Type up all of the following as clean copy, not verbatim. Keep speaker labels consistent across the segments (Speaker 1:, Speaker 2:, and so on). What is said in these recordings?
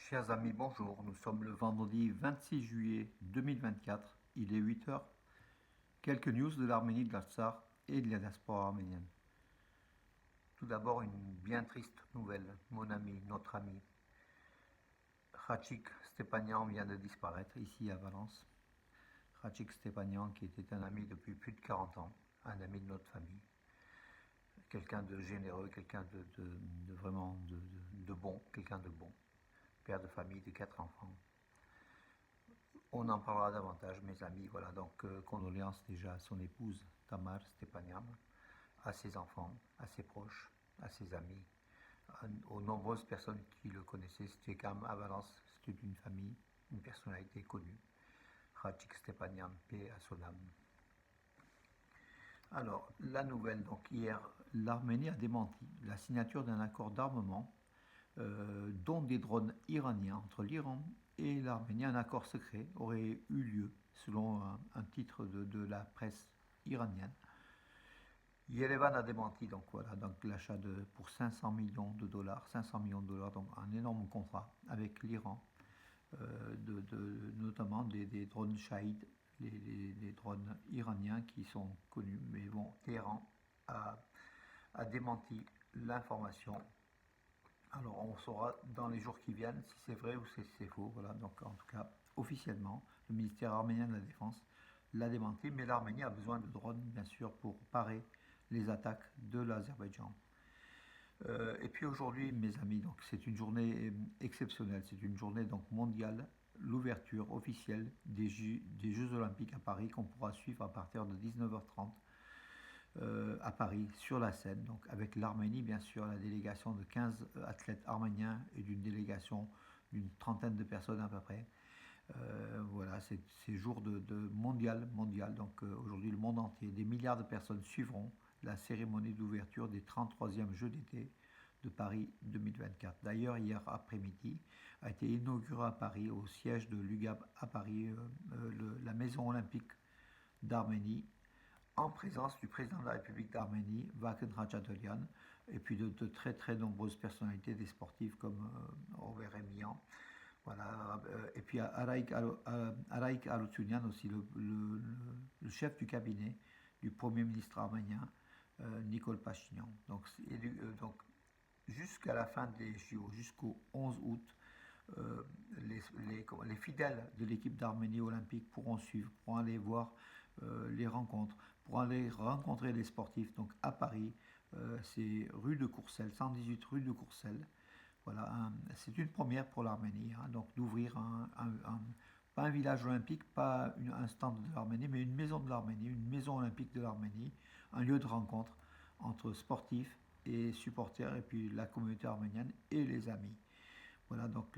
Speaker 1: Chers amis, bonjour. Nous sommes le vendredi 26 juillet 2024. Il est 8 heures. Quelques news de l'Arménie, de l'Artsakh et de la diaspora arménienne. Tout d'abord, une bien triste nouvelle. Mon ami, notre ami, Khachik Stepanian vient de disparaître ici à Valence. Khachik Stepanian, qui était un ami depuis plus de 40 ans, un ami de notre famille. Quelqu'un de généreux, quelqu'un de vraiment de bon, quelqu'un de bon. Père de famille de 4 enfants. On en parlera davantage, mes amis. Voilà, donc condoléances déjà à son épouse Tamar Stepanian, à ses enfants, à ses proches, à ses amis, aux nombreuses personnes qui le connaissaient. C'était quand même à Valence, c'était une famille, une personnalité connue. Khachik Stepanian, paix à son âme. Alors, la nouvelle, donc hier, l'Arménie a démenti la signature d'un accord d'armement dont des drones iraniens entre l'Iran et l'Arménie. Un accord secret aurait eu lieu, selon un titre de la presse iranienne. Yerevan a démenti donc voilà donc l'achat pour 500 millions de dollars, 500 millions de dollars, donc un énorme contrat avec l'Iran, notamment des drones Shahid, les drones iraniens qui sont connus. Mais bon, Téhéran a démenti l'information. Alors, on saura dans les jours qui viennent si c'est vrai ou si c'est faux. Voilà, donc en tout cas, officiellement, le ministère arménien de la Défense l'a démenti, mais l'Arménie a besoin de drones, bien sûr, pour parer les attaques de l'Azerbaïdjan. Et puis aujourd'hui, mes amis, donc c'est une journée exceptionnelle, c'est une journée donc mondiale, l'ouverture officielle des Jeux Olympiques à Paris qu'on pourra suivre à partir de 19h30 à Paris, sur la scène, donc avec l'Arménie, bien sûr, la délégation de 15 athlètes arméniens et d'une délégation d'une trentaine de personnes à peu près. Voilà, c'est jour de mondial, donc aujourd'hui le monde entier, des milliards de personnes suivront la cérémonie d'ouverture des 33e Jeux d'été de Paris 2024. D'ailleurs, hier après-midi a été inauguré à Paris, au siège de l'UGAB à Paris, la maison olympique d'Arménie, en présence du président de la République d'Arménie, Vakhen Khatchatolian, et puis de très très nombreuses personnalités des sportifs comme Robert Rémillan. Voilà, et puis Araïk Haroutsounian aussi, le chef du cabinet du Premier ministre arménien, Nicole Pachinian. Donc jusqu'à la fin des JO, jusqu'au 11 août, les fidèles de l'équipe d'Arménie olympique pourront suivre, pourront aller voir les rencontres, pourront aller rencontrer les sportifs. Donc à Paris, c'est rue de Courcelles, 118 rue de Courcelles. Voilà, c'est une première pour l'Arménie, hein, donc d'ouvrir pas un village olympique, pas un stand de l'Arménie, mais une maison de l'Arménie, une maison olympique de l'Arménie, un lieu de rencontre entre sportifs et supporters, et puis la communauté arménienne et les amis. Voilà, donc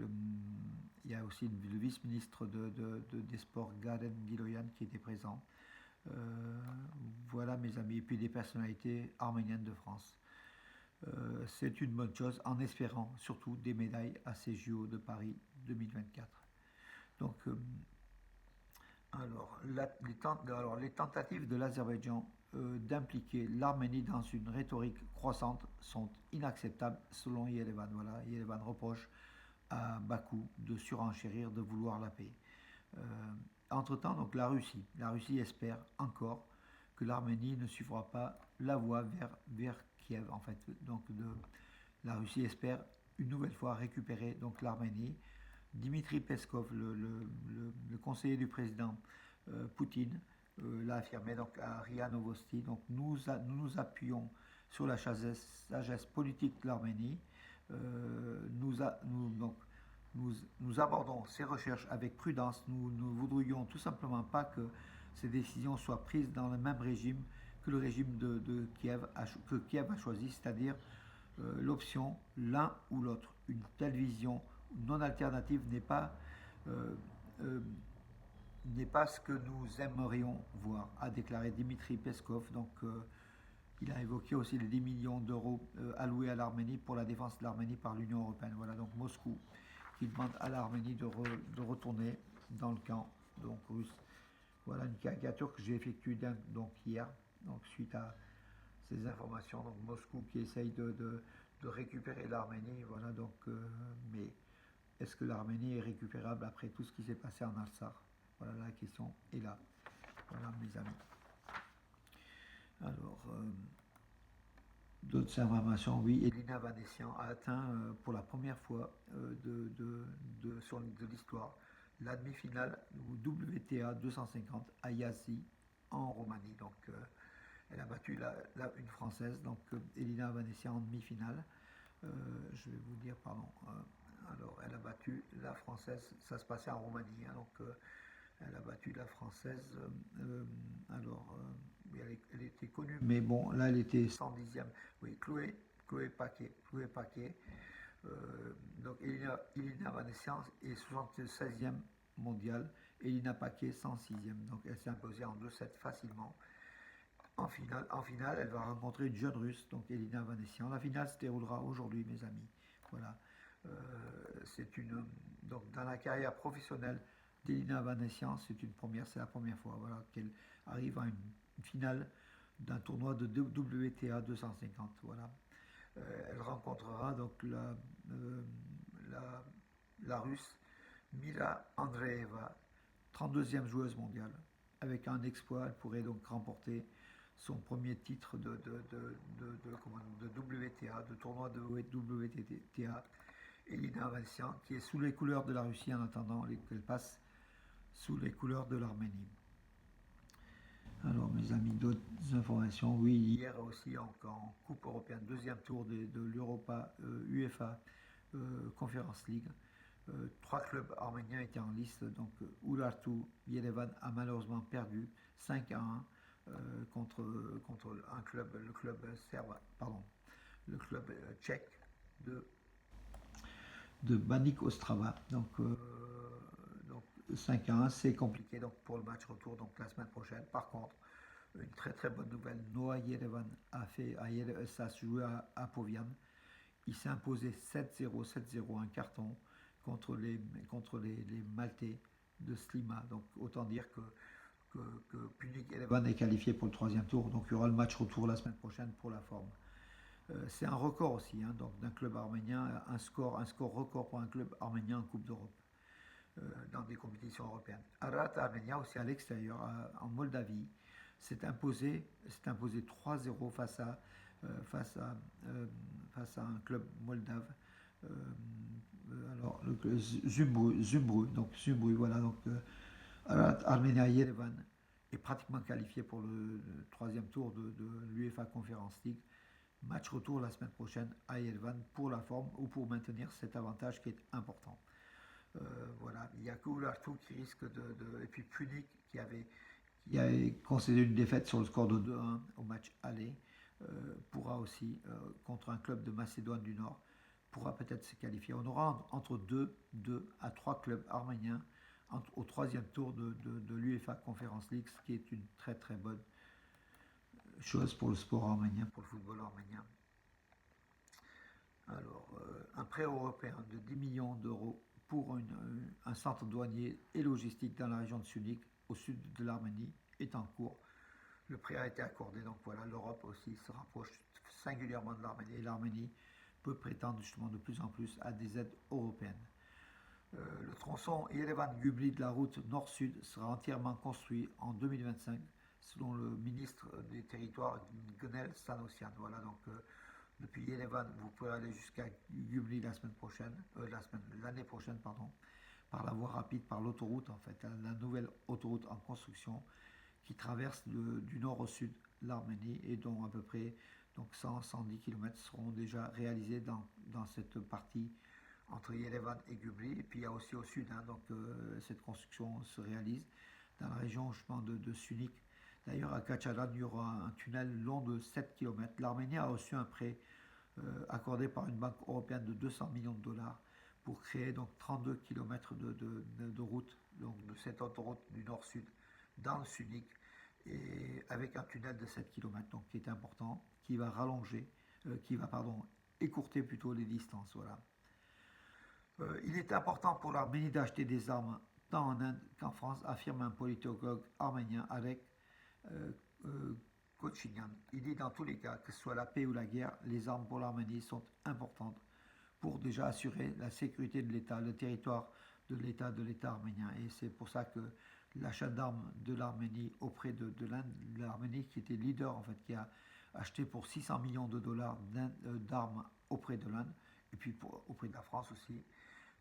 Speaker 1: il y a aussi le vice-ministre des Sports, Garen Giloyan, qui était présent. Voilà, mes amis, et puis des personnalités arméniennes de France. C'est une bonne chose, en espérant surtout des médailles à ces JO de Paris 2024. Donc, les tentatives de l'Azerbaïdjan d'impliquer l'Arménie dans une rhétorique croissante sont inacceptables selon Yerevan. Voilà, Yerevan reproche à Bakou de surenchérir, de vouloir la paix. Euh, Entre-temps, donc la Russie espère encore que l'Arménie ne suivra pas la voie vers Kiev, en fait. Donc la Russie espère une nouvelle fois récupérer donc l'Arménie. Dimitri Peskov, le conseiller du président Poutine, l'a affirmé donc à RIA Novosti. Donc nous appuyons sur la sagesse politique de l'Arménie. Nous abordons ces recherches avec prudence. Nous ne voudrions tout simplement pas que ces décisions soient prises dans le même régime que le régime de Kiev que Kiev a choisi, c'est-à-dire l'option l'un ou l'autre. Une telle vision non alternative euh, euh, n'est pas ce que nous aimerions voir, a déclaré Dimitri Peskov. Donc, il a évoqué aussi les 10 millions d'euros alloués à l'Arménie pour la défense de l'Arménie par l'Union européenne. Voilà, donc Moscou qui demande à l'Arménie de retourner dans le camp donc, russe. Voilà une caricature que j'ai effectuée donc hier, donc suite à ces informations. Donc Moscou qui essaye de récupérer l'Arménie. Voilà, donc, mais est-ce que l'Arménie est récupérable après tout ce qui s'est passé en Artsakh? Voilà, la question est là. Voilà, mes amis. Alors, d'autres informations, oui, Elina Vanessian a atteint pour la première fois de l'histoire la demi-finale ou WTA 250 à Iași en Roumanie. Donc, elle a battu une Française, donc Elina Vanessian en demi-finale. Je vais vous dire, pardon. Alors, elle a battu la Française, ça se passait en Roumanie, hein, donc elle a battu la Française. Elle était connue, mais bon, là, elle était 110e. Oui, Chloé Paquet. Donc, Elina Vanessian est 76e mondiale. Elina Paquet, 106e. Donc, elle s'est imposée en 2-7 facilement. En finale, elle va rencontrer une jeune russe, donc Elina Vanessian. La finale se déroulera aujourd'hui, mes amis. Voilà. Donc dans la carrière professionnelle d'Elina Vanessian, c'est la première fois, voilà, qu'elle arrive à une finale d'un tournoi de WTA 250. Voilà. Elle rencontrera donc la russe Mila Andreeva, 32e joueuse mondiale. Avec un exploit, elle pourrait donc remporter son premier titre de WTA, de tournoi de WTA. Elina Vanessian, qui est sous les couleurs de la Russie en attendant qu'elle passe sous les couleurs de l'Arménie. Alors, mes amis, d'autres informations. Oui, hier aussi en Coupe européenne, deuxième tour de l'Europa UEFA Conference League. 3 clubs arméniens étaient en liste. Donc, Urartu Yerevan a malheureusement perdu 5-1 contre le club serbe, pardon, le club tchèque de Baník Ostrava. Donc 5-1, c'est compliqué donc, pour le match retour donc, la semaine prochaine. Par contre, une très très bonne nouvelle, Noah Yerevan ça se jouait à Povian. Il s'est imposé 7-0, 7-0, un carton contre les Maltais de Slima. Donc autant dire que Punic Yerevan est qualifié pour le troisième tour. Donc il y aura le match retour la semaine prochaine pour la forme. C'est un record aussi, hein, donc d'un club arménien, un score record pour un club arménien en Coupe d'Europe, dans des compétitions européennes. Arat Armenia aussi à l'extérieur, en Moldavie, s'est imposé 3-0 face à un club moldave. Alors le Zumbru, voilà, donc Arat Armenia Yerevan est pratiquement qualifié pour le troisième tour de l'UEFA Conference League. Match retour la semaine prochaine à Yerevan pour la forme ou pour maintenir cet avantage qui est important. Voilà, il y a que Urartu qui risque et puis Punic qui avait concédé une défaite sur le score de 2-1 au match aller, pourra aussi, contre un club de Macédoine du Nord, pourra peut-être se qualifier. On aura entre 2 à 3 clubs arméniens au troisième tour de l'UEFA Conference League, ce qui est une très très bonne chose pour le sport arménien, pour le football arménien. Alors, un prêt européen de 10 millions d'euros pour un centre douanier et logistique dans la région de Sunik, au sud de l'Arménie, est en cours. Le prêt a été accordé, donc voilà, l'Europe aussi se rapproche singulièrement de l'Arménie, et l'Arménie peut prétendre justement de plus en plus à des aides européennes. Le tronçon Yerevan-Gubli de la route nord-sud sera entièrement construit en 2025, selon le ministre des Territoires, Gunel Sanossian. Voilà, donc depuis Yerevan, vous pouvez aller jusqu'à Gubli l'année prochaine, par la voie rapide, par l'autoroute en fait, la nouvelle autoroute en construction qui traverse du nord au sud l'Arménie et dont à peu près donc 100-110 km seront déjà réalisés dans cette partie entre Yerevan et Gubli. Et puis il y a aussi au sud, hein, donc cette construction se réalise dans la région justement de Sunik. D'ailleurs à Kachalan, il y aura un tunnel long de 7 km. L'Arménie a reçu un prêt accordé par une banque européenne de 200 millions de dollars pour créer donc 32 km de route, donc de cette autoroute du nord-sud dans le Sunik, et avec un tunnel de 7 km, donc qui est important, qui va écourter plutôt les distances. Voilà. Il est important pour l'Arménie d'acheter des armes tant en Inde qu'en France, affirme un politologue arménien Alek Kochinyan. Il dit dans tous les cas, que ce soit la paix ou la guerre, les armes pour l'Arménie sont importantes pour déjà assurer la sécurité de l'État, le territoire de l'État arménien. Et c'est pour ça que l'achat d'armes de l'Arménie auprès de l'Inde, l'Arménie qui était leader en fait, qui a acheté pour 600 millions de dollars d'armes auprès de l'Inde, et puis auprès de la France aussi,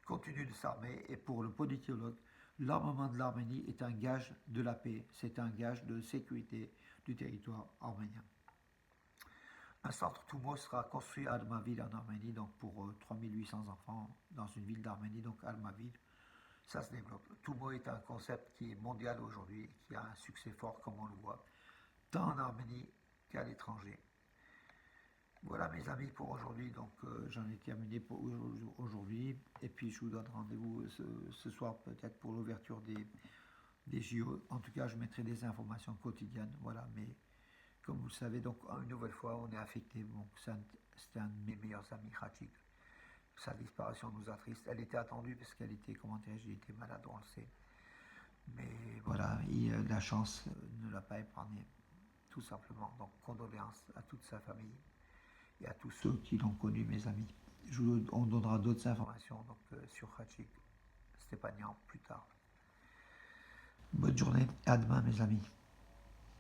Speaker 1: continue de s'armer. Et pour le politologue, l'armement de l'Arménie est un gage de la paix, c'est un gage de sécurité du territoire arménien. Un centre Toumo sera construit à Almaviv en Arménie, donc pour 3800 enfants dans une ville d'Arménie, donc Almaviv. Ça se développe. Toumo est un concept qui est mondial aujourd'hui, qui a un succès fort comme on le voit, tant en Arménie qu'à l'étranger. Voilà mes amis pour aujourd'hui, donc j'en ai terminé pour aujourd'hui, et puis je vous donne rendez-vous ce soir peut-être pour l'ouverture des JO. En tout cas, je mettrai des informations quotidiennes, voilà, mais comme vous le savez, donc une nouvelle fois, on est affecté. Bon, c'était un de mes meilleurs amis, Khachik. Sa disparition nous attriste. Elle était attendue parce qu'elle était, comment dirais-je, elle était malade, on le sait. Mais voilà, la chance ne l'a pas épargné, tout simplement. Donc, condoléances à toute sa famille et à tous ceux qui l'ont connu, mes amis. On donnera d'autres informations donc, sur Khachik Stepanian plus tard. Bonne journée, à demain, mes amis.